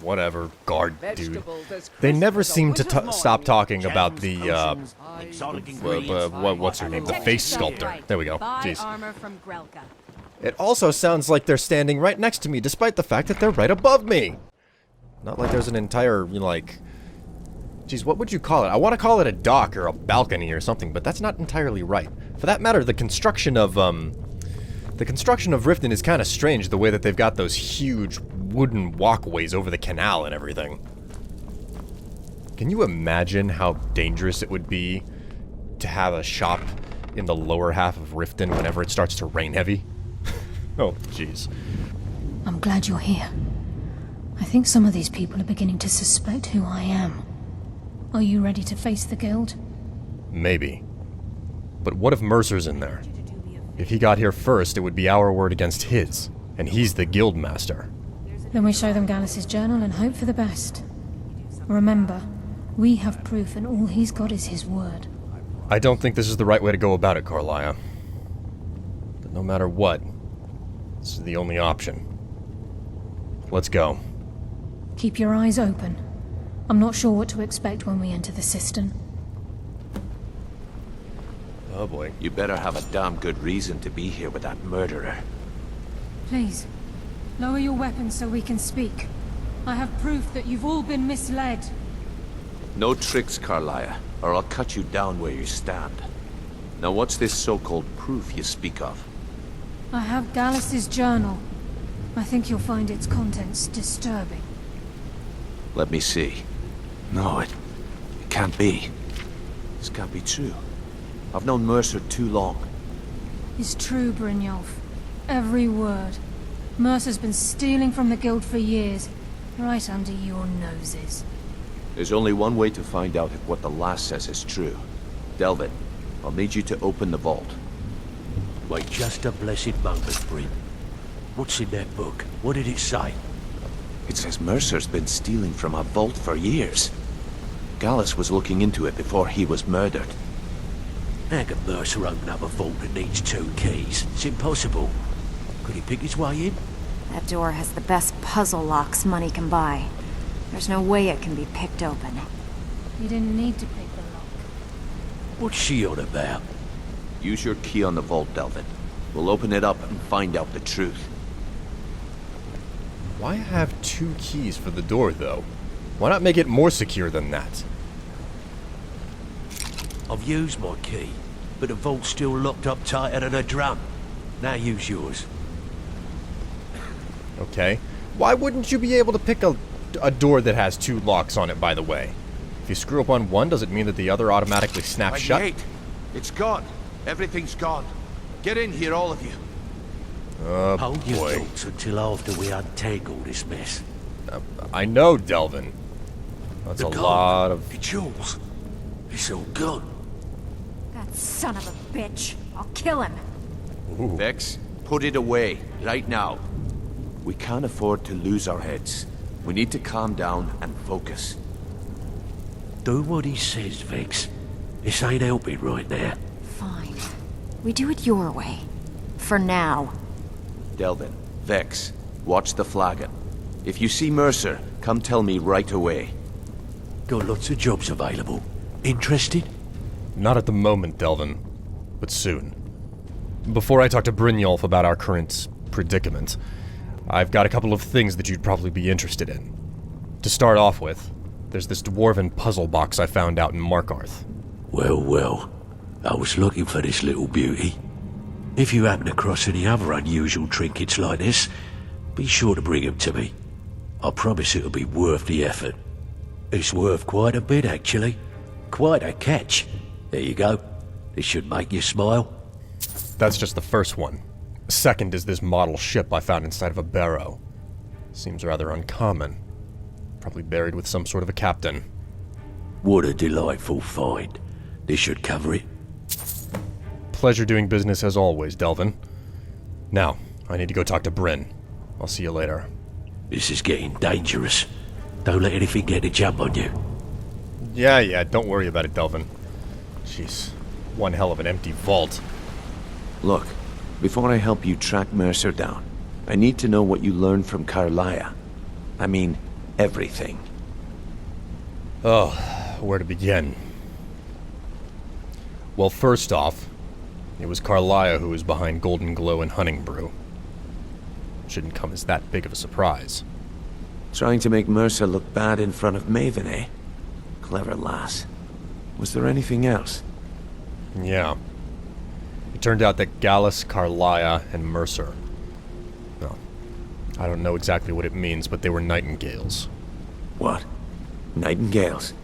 Whatever, guard dude. They never seem to stop talking about the, what's her name? The face sculptor. There we go. Jeez. It also sounds like they're standing right next to me, despite the fact that they're right above me. Not like there's an entire, like... Geez, what would you call it? I want to call it a dock or a balcony or something, but that's not entirely right. For that matter, the construction of Riften is kind of strange, the way that they've got those huge wooden walkways over the canal and everything. Can you imagine how dangerous it would be to have a shop in the lower half of Riften whenever it starts to rain heavy? Oh, jeez. I'm glad you're here. I think some of these people are beginning to suspect who I am. Are you ready to face the guild? Maybe. But what if Mercer's in there? If he got here first, it would be our word against his, and he's the guild master. Then we show them Gallus' journal and hope for the best. Remember, we have proof and all he's got is his word. I don't think this is the right way to go about it, Carlia. But no matter what, this is the only option. Let's go. Keep your eyes open. I'm not sure what to expect when we enter the cistern. Oh boy. You better have a damn good reason to be here with that murderer. Please, lower your weapons so we can speak. I have proof that you've all been misled. No tricks, Carlia, or I'll cut you down where you stand. Now what's this so-called proof you speak of? I have Gallus' journal. I think you'll find its contents disturbing. Let me see. No, it can't be. This can't be true. I've known Mercer too long. It's true, Brynjolf. Every word. Mercer's been stealing from the guild for years, right under your noses. There's only one way to find out if what the lass says is true. Delvin, I'll need you to open the vault. Wait just a blessed moment, Bryn. What's in that book? What did it say? It says Mercer's been stealing from a vault for years. Gallus was looking into it before he was murdered. How can Mercer open up a vault that needs 2 keys? It's impossible. Could he pick his way in? That door has the best puzzle locks money can buy. There's no way it can be picked open. You didn't need to pick the lock. What's she on about? Use your key on the vault, Delvin. We'll open it up and find out the truth. Why have 2 keys for the door, though? Why not make it more secure than that? I've used my key, but the vault's still locked up tighter than a drum. Now use yours. Okay. Why wouldn't you be able to pick a door that has 2 locks on it, by the way? If you screw up on one, does it mean that the other automatically snaps shut? Wait. It's gone. Everything's gone. Get in here, all of you. Oh, Hold your boy. thoughts until after we untangle this mess. I know, Delvin. That's a lot of... It's yours. It's all gone. That son of a bitch. I'll kill him. Ooh. Vex, put it away, right now. We can't afford to lose our heads. We need to calm down and focus. Do what he says, Vex. This ain't helping right now. Fine. We do it your way. For now. Delvin, Vex, watch the flagon. If you see Mercer, come tell me right away. Got lots of jobs available. Interested? Not at the moment, Delvin. But soon. Before I talk to Brynjolf about our current predicament, I've got a couple of things that you'd probably be interested in. To start off with, there's this dwarven puzzle box I found out in Markarth. Well, well. I was looking for this little beauty. If you happen across any other unusual trinkets like this, be sure to bring them to me. I promise it'll be worth the effort. It's worth quite a bit, actually. Quite a catch. There you go. This should make you smile. That's just the first one. Second is this model ship I found inside of a barrow. Seems rather uncommon. Probably buried with some sort of a captain. What a delightful find. This should cover it. Pleasure doing business as always, Delvin. Now, I need to go talk to Bryn. I'll see you later. This is getting dangerous. Don't let anything get a jump on you. Yeah, don't worry about it, Delvin. Jeez, one hell of an empty vault. Look, before I help you track Mercer down, I need to know what you learned from Carlia. I mean, everything. Oh, where to begin? Well, first off, it was Carlia who was behind Golden Glow and Hunting Brew. Shouldn't come as that big of a surprise. Trying to make Mercer look bad in front of Maven, eh? Clever lass. Was there anything else? Yeah. It turned out that Gallus, Carlia, and Mercer. Well, I don't know exactly what it means, but they were nightingales. What? Nightingales?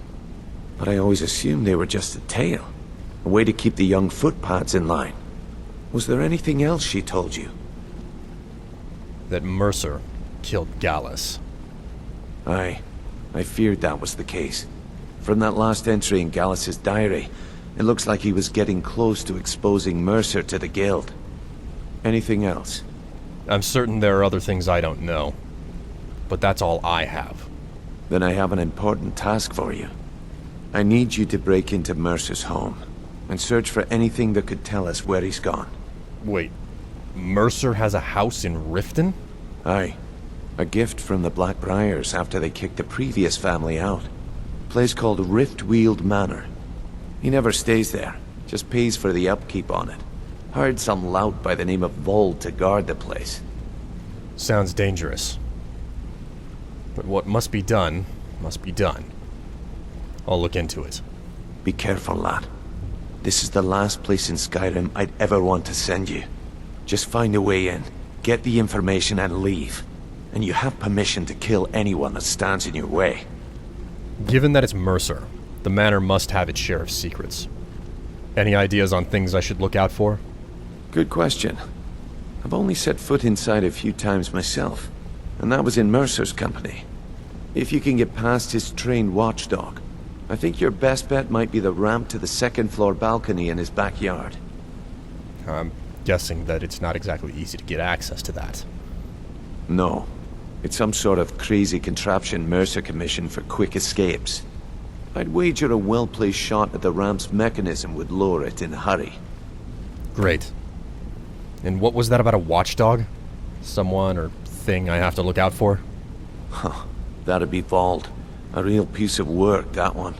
But I always assumed they were just a tale. A way to keep the young footpads in line. Was there anything else she told you? That Mercer killed Gallus. Aye. I feared that was the case. From that last entry in Gallus's diary, it looks like he was getting close to exposing Mercer to the Guild. Anything else? I'm certain there are other things I don't know. But that's all I have. Then I have an important task for you. I need you to break into Mercer's home and search for anything that could tell us where he's gone. Wait, Mercer has a house in Riften? Aye. A gift from the Blackbriars after they kicked the previous family out. Place called Riftweald Manor. He never stays there, just pays for the upkeep on it. Hired some lout by the name of Vold to guard the place. Sounds dangerous. But what must be done, must be done. I'll look into it. Be careful, lad. This is the last place in Skyrim I'd ever want to send you. Just find a way in, get the information and leave. And you have permission to kill anyone that stands in your way. Given that it's Mercer, the manor must have its share of secrets. Any ideas on things I should look out for? Good question. I've only set foot inside a few times myself, and that was in Mercer's company. If you can get past his trained watchdog, I think your best bet might be the ramp to the second-floor balcony in his backyard. I'm guessing that it's not exactly easy to get access to that. No. It's some sort of crazy contraption Mercer commissioned for quick escapes. I'd wager a well-placed shot at the ramp's mechanism would lower it in a hurry. Great. And what was that about a watchdog? Someone or thing I have to look out for? Huh. That'd be Vold. A real piece of work, that one.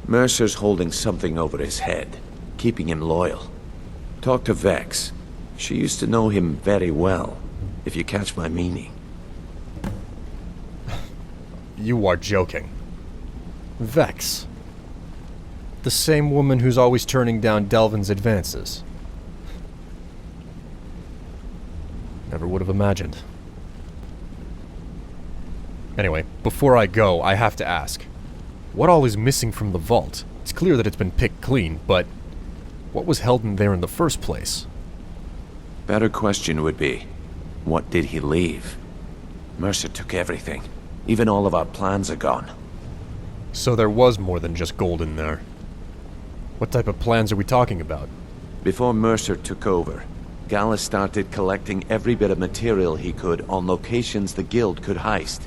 Mercer's holding something over his head, keeping him loyal. Talk to Vex. She used to know him very well, if you catch my meaning. You are joking. Vex. The same woman who's always turning down Delvin's advances. Never would have imagined. Anyway, before I go, I have to ask. What all is missing from the vault? It's clear that it's been picked clean, but what was held in there in the first place? Better question would be, what did he leave? Mercer took everything. Even all of our plans are gone. So there was more than just gold in there. What type of plans are we talking about? Before Mercer took over, Gallus started collecting every bit of material he could on locations the Guild could heist.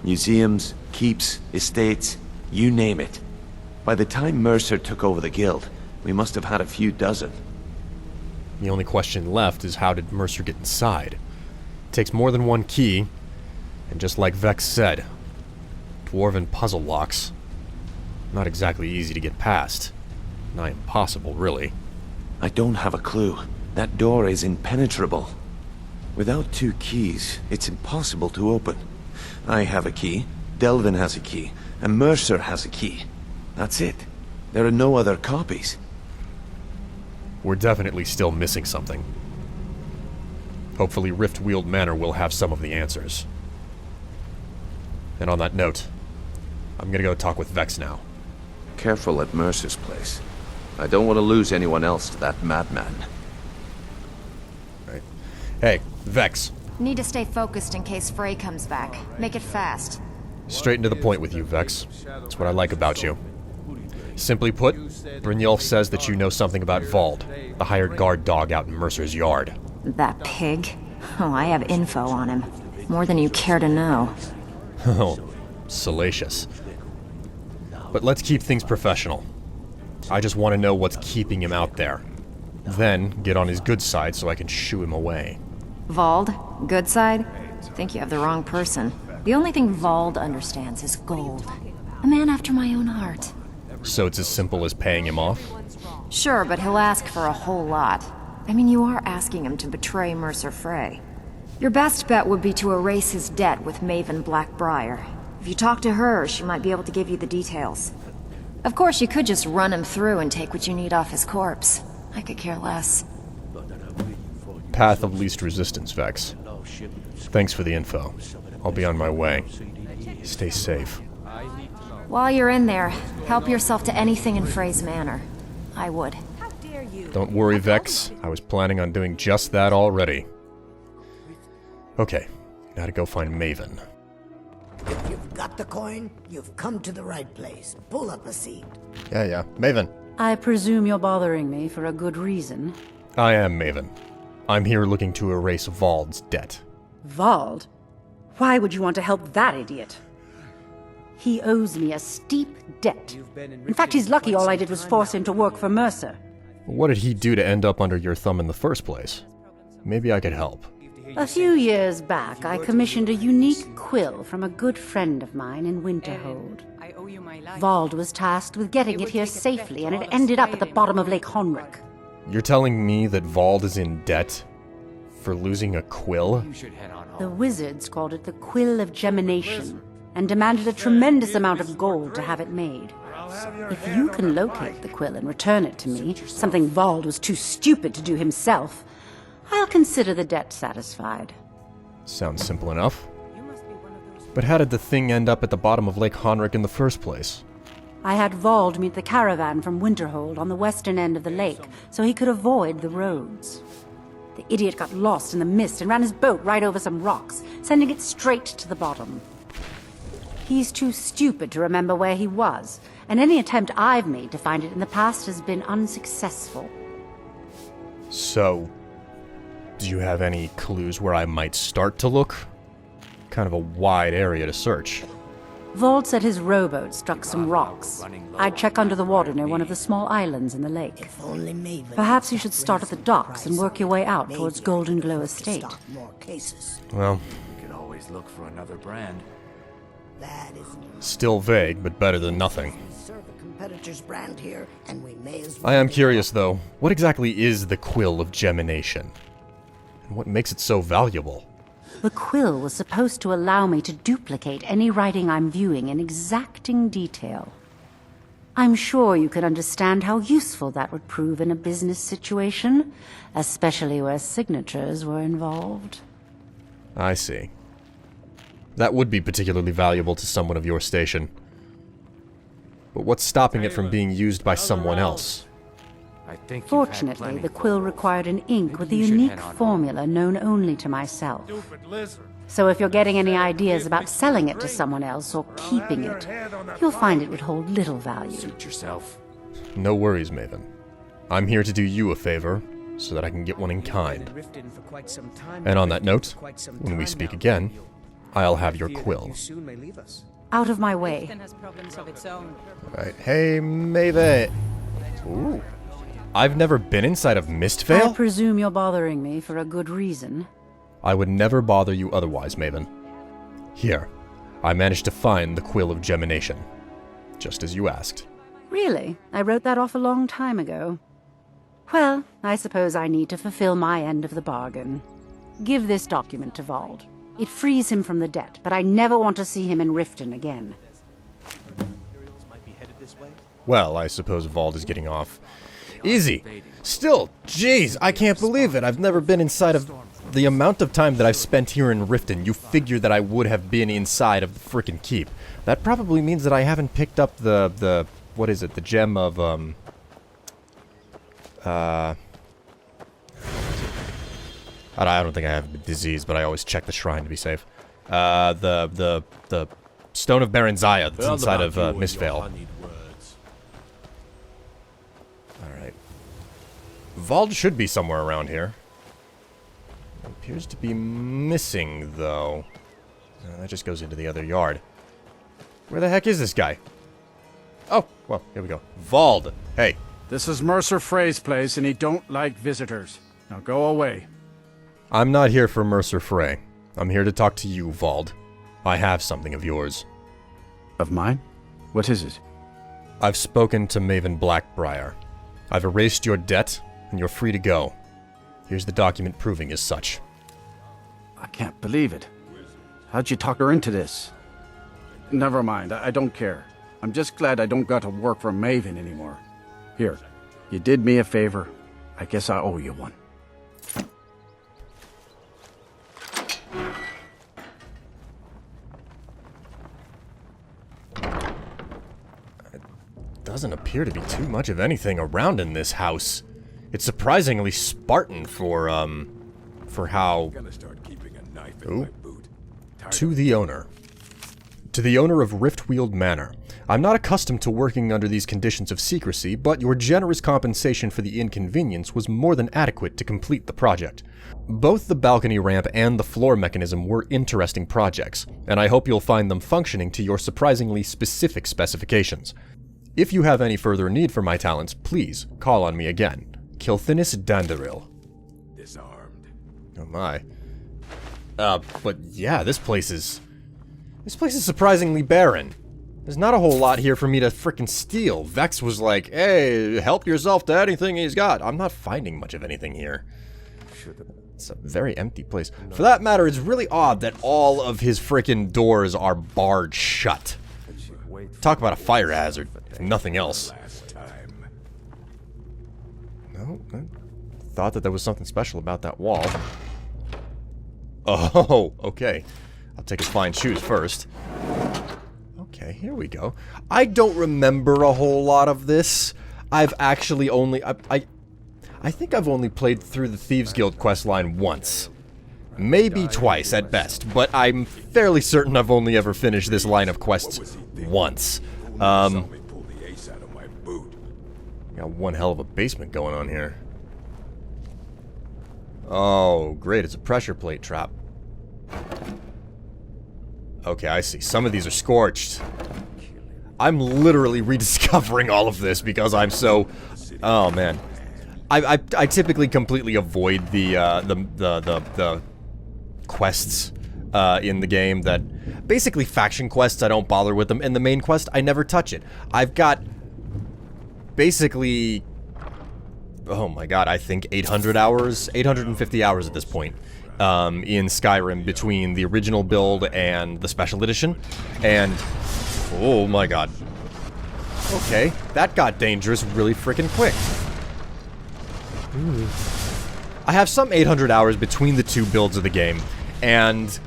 Museums, keeps, estates, you name it. By the time Mercer took over the Guild, we must have had a few dozen. The only question left is how did Mercer get inside? It takes more than one key, and just like Vex said, dwarven puzzle locks. Not exactly easy to get past. Nigh impossible, really. I don't have a clue. That door is impenetrable. Without 2 keys, it's impossible to open. I have a key, Delvin has a key, and Mercer has a key. That's it. There are no other copies. We're definitely still missing something. Hopefully Riftweald Manor will have some of the answers. And on that note, I'm gonna go talk with Vex now. Careful at Mercer's place. I don't want to lose anyone else to that madman. Right. Hey, Vex. Need to stay focused in case Frey comes back. Make it fast. Straight to the point with you, Vex. That's what I like about you. Simply put, Brynjolf says that you know something about Vold, the hired guard dog out in Mercer's yard. That pig? Oh, I have info on him. More than you care to know. Oh, salacious. But let's keep things professional. I just want to know what's keeping him out there. Then, get on his good side so I can shoo him away. Vold? Good side? Think you have the wrong person. The only thing Vald understands is gold. A man after my own heart. So it's as simple as paying him off? Sure, but he'll ask for a whole lot. I mean, you are asking him to betray Mercer Frey. Your best bet would be to erase his debt with Maven Blackbriar. If you talk to her, she might be able to give you the details. Of course, you could just run him through and take what you need off his corpse. I could care less. Path of least resistance, Vex. Thanks for the info. I'll be on my way. Stay safe. While you're in there, help yourself to anything in Frey's Manor. I would. Don't worry, Vex. I was planning on doing just that already. Okay, now to go find Maven. If you've got the coin, you've come to the right place. Pull up a seat. Yeah. Maven. I presume you're bothering me for a good reason. I am Maven. I'm here looking to erase Vald's debt. Vald? Why would you want to help that idiot? He owes me a steep debt. In fact, he's lucky all I did was force him to work for Mercer. What did he do to end up under your thumb in the first place? Maybe I could help. A few years back, I commissioned a unique quill from a good friend of mine in Winterhold. Vald was tasked with getting it here safely, and it ended up at the bottom of Lake Honrick. You're telling me that Vald is in debt for losing a quill? The wizards called it the Quill of Gemination, and demanded a tremendous amount of gold to have it made. If you can locate the quill and return it to me, something Vald was too stupid to do himself, I'll consider the debt satisfied. Sounds simple enough. But how did the thing end up at the bottom of Lake Honrick in the first place? I had Vald meet the caravan from Winterhold on the western end of the lake, so he could avoid the roads. The idiot got lost in the mist and ran his boat right over some rocks, sending it straight to the bottom. He's too stupid to remember where he was, and any attempt I've made to find it in the past has been unsuccessful. So, do you have any clues where I might start to look? Kind of a wide area to search. Vald said his rowboat struck some rocks. I'd check under the water near one of the small islands in the lake. If only Maven. Perhaps you should start at the docks and work your way out towards Golden Glow Estate. Stock more cases. Well, You could always look for another brand. That is. still vague, but better than nothing. We serve a competitor's brand here, and we may as I am curious, though. What exactly is the Quill of Gemination? And what makes it so valuable? The quill was supposed to allow me to duplicate any writing I'm viewing in exacting detail. I'm sure you can understand how useful that would prove in a business situation, especially where signatures were involved. I see. That would be particularly valuable to someone of your station. But what's stopping it from being used by someone else? Fortunately, the quill required an ink with a unique formula known only to myself. So if you're getting any ideas about selling it to someone else or keeping it, you'll find it would hold little value. Suit yourself. No worries, Maven. I'm here to do you a favor, so that I can get one in kind. And on that note, when we speak again, I'll have your quill. Out of my way. Right. Hey, Maven. Ooh. I've never been inside of I Mistvale? presume you're bothering me for a good reason. I would never bother you otherwise, Maven. Here, I managed to find the Quill of Gemination. Just as you asked. Really? I wrote that off a long time ago. Well, I suppose I need to fulfill my end of the bargain. Give this document to Vald. It frees him from the debt, but I never want to see him in Riften again. Well, I suppose Vald is getting off. Easy. Still, jeez, I can't believe it. I've never been inside of... The amount of time that I've spent here in Riften, you figure that I would have been inside of the frickin' keep. That probably means that I haven't picked up the what is it? The gem of, I don't think I have a disease, but I always check the shrine to be safe. The Stone of Baranzaya that's inside of Mistvale. Alright. Vald should be somewhere around here. Appears to be missing, though. That just goes into the other yard. Where the heck is this guy? Oh, well, here we go. Vald, hey. This is Mercer Frey's place, and he don't like visitors. Now go away. I'm not here for Mercer Frey. I'm here to talk to you, Vald. I have something of yours. Of mine? What is it? I've spoken to Maven Blackbriar. I've erased your debt, and you're free to go. Here's the document proving as such. I can't believe it. How'd you talk her into this? Never mind, I don't care. I'm just glad I don't got to work for Maven anymore. Here, you did me a favor. I guess I owe you one. Doesn't appear to be too much of anything around in this house. It's surprisingly Spartan for how... Ooh. To the owner. To the owner of Riftweald Manor. I'm not accustomed to working under these conditions of secrecy, but your generous compensation for the inconvenience was more than adequate to complete the project. Both the balcony ramp and the floor mechanism were interesting projects, and I hope you'll find them functioning to your surprisingly specific specifications. If you have any further need for my talents, please call on me again. Kilthinis Dandaril. Disarmed. Oh my. But yeah, this place is surprisingly barren. There's not a whole lot here for me to frickin' steal. Vex was like, hey, help yourself to anything he's got. I'm not finding much of anything here. It's a very empty place. For that matter, it's really odd that all of his frickin' doors are barred shut. Talk about a fire hazard, if nothing else. No, I thought that there was something special about that wall. Oh, okay. I'll take his fine shoes first. Okay, here we go. I don't remember a whole lot of this. I've actually only... I think I've only played through the Thieves Guild questline once. Maybe twice at best, but I'm fairly certain I've only ever finished this line of quests once. Got one hell of a basement going on here. Oh, great, it's a pressure plate trap. Okay, I see. Some of these are scorched. I'm literally rediscovering all of this because I'm so... Oh, man. I typically completely avoid the quests in the game that... Basically, faction quests, I don't bother with them. And the main quest, I never touch it. I've got... Basically... Oh my god, I think 800 hours? 850 hours at this point. In Skyrim between the original build and the special edition. And... Oh my god. Okay, that got dangerous really freaking quick. Ooh. I have some 800 hours between the two builds of the game, and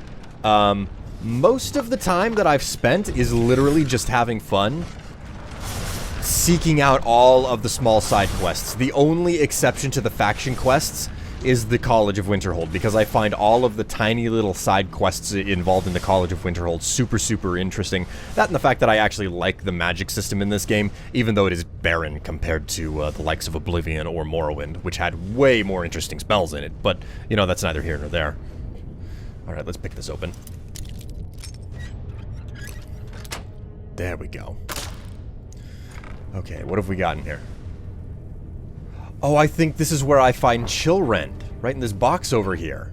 most of the time that I've spent is literally just having fun, seeking out all of the small side quests. The only exception to the faction quests is the College of Winterhold, because I find all of the tiny little side quests involved in the College of Winterhold super, super interesting. That and the fact that I actually like the magic system in this game, even though it is barren compared to the likes of Oblivion or Morrowind, which had way more interesting spells in it, but, you know, that's neither here nor there. Alright, let's pick this open. There we go. Okay, what have we got in here? Oh, I think this is where I find Chillrend, right in this box over here.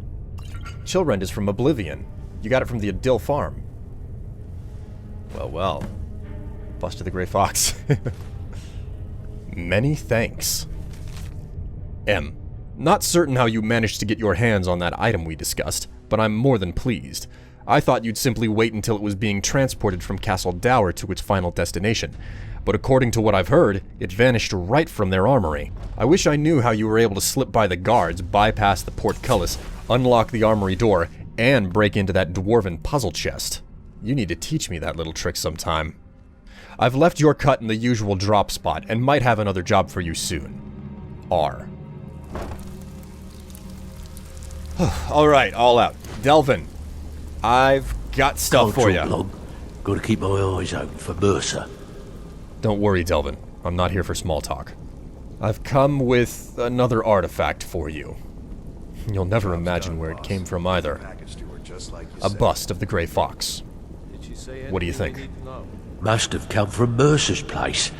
Chillrend is from Oblivion. You got it from the Adil farm. Well, well. Busted the Grey Fox. Many thanks. M. Not certain how you managed to get your hands on that item we discussed, but I'm more than pleased. I thought you'd simply wait until it was being transported from Castle Dower to its final destination. But according to what I've heard, it vanished right from their armory. I wish I knew how you were able to slip by the guards, bypass the portcullis, unlock the armory door, and break into that dwarven puzzle chest. You need to teach me that little trick sometime. I've left your cut in the usual drop spot, and might have another job for you soon. R. Alright, all out. Delvin, I've got stuff for you. Gotta keep my eyes open for Mercer. Don't worry, Delvin. I'm not here for small talk. I've come with another artifact for you. You'll never imagine where it came from either. A bust of the Grey Fox. What do you think? Must have come from Mercer's place.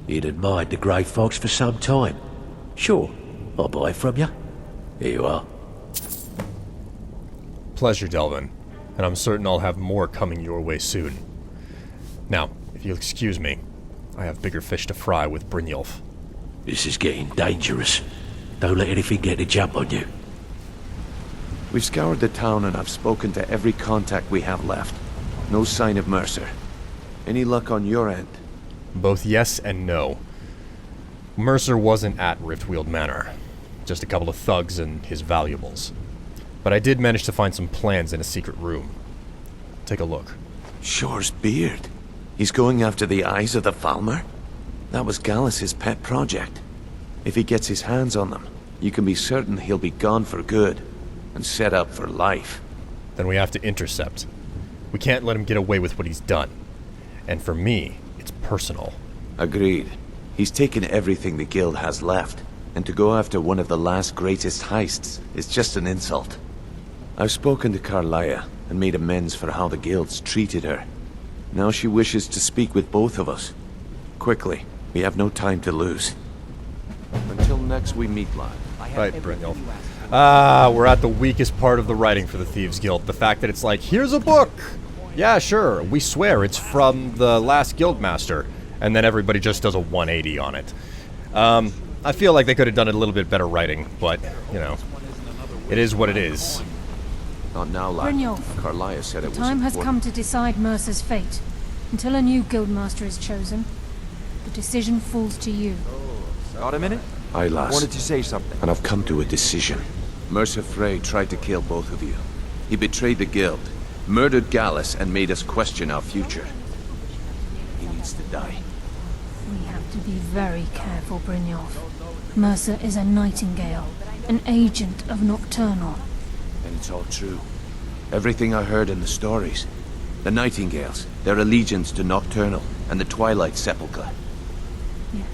He'd admired the Grey Fox for some time. Sure, I'll buy it from you. Here you are. Pleasure, Delvin. and I'm certain I'll have more coming your way soon. Now, if you'll excuse me, I have bigger fish to fry with Brynjolf. This is getting dangerous. Don't let anything get a jump on you. We've scoured the town and I've spoken to every contact we have left. No sign of Mercer. Any luck on your end? Both yes and no. Mercer wasn't at Riftweald Manor. Just a couple of thugs and his valuables. But I did manage to find some plans in a secret room. Take a look. Shore's beard. He's going after the eyes of the Falmer? That was Gallus's pet project. If he gets his hands on them, you can be certain he'll be gone for good, and set up for life. Then we have to intercept. We can't let him get away with what he's done. And for me, it's personal. Agreed. He's taken everything the guild has left, and to go after one of the last greatest heists is just an insult. I've spoken to Carlia and made amends for how the guild's treated her. Now she wishes to speak with both of us. Quickly, we have no time to lose. Until next we meet, lad. Right, Brynjolf. We're at the weakest part of the writing for the Thieves Guild. The fact that it's like, here's a book! Yeah, sure, we swear it's from the last guildmaster. And then everybody just does a 180 on it. I feel like they could have done it a little bit better writing, but, you know, it is what it is. Not now, lad. Brynjolf, Carlia said it was the time has important. come to decide Mercer's fate. Until a new guildmaster is chosen, the decision falls to you. Got a minute? Aye, lass. Wanted to say something. And I've come to a decision. Mercer Frey tried to kill both of you. He betrayed the guild, murdered Gallus, and made us question our future. He needs to die. We have to be very careful, Brynjolf. Mercer is a Nightingale, an agent of Nocturnal. And it's all true. Everything I heard in the stories. The Nightingales, their allegiance to Nocturnal, and the Twilight Sepulchre. Yes.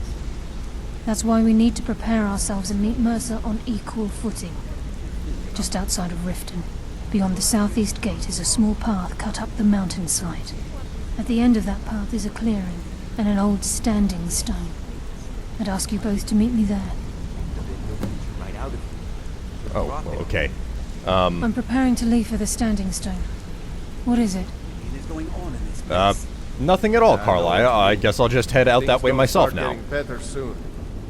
That's why we need to prepare ourselves and meet Mercer on equal footing. Just outside of Riften, beyond the southeast gate, is a small path cut up the mountainside. At the end of that path is a clearing, and an old standing stone. I'd ask you both to meet me there. Oh, well, okay. I'm preparing to leave for the standing stone. What is it? Nothing at all, Carlia. I guess I'll just head out that way myself now. Better soon.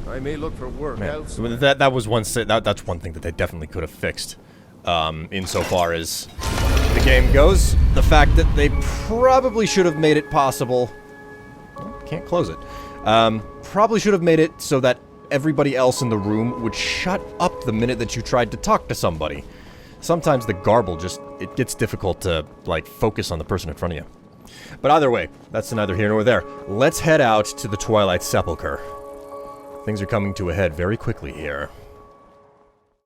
I may look for work elsewhere. That was that's one thing that they definitely could have fixed. Insofar as the game goes, the fact that they probably should have made it possible. Oh, can't close it. Probably should have made it so that everybody else in the room would shut up the minute that you tried to talk to somebody. Sometimes the garble it gets difficult to, like, focus on the person in front of you. But either way, that's neither here nor there. Let's head out to the Twilight Sepulchre. Things are coming to a head very quickly here.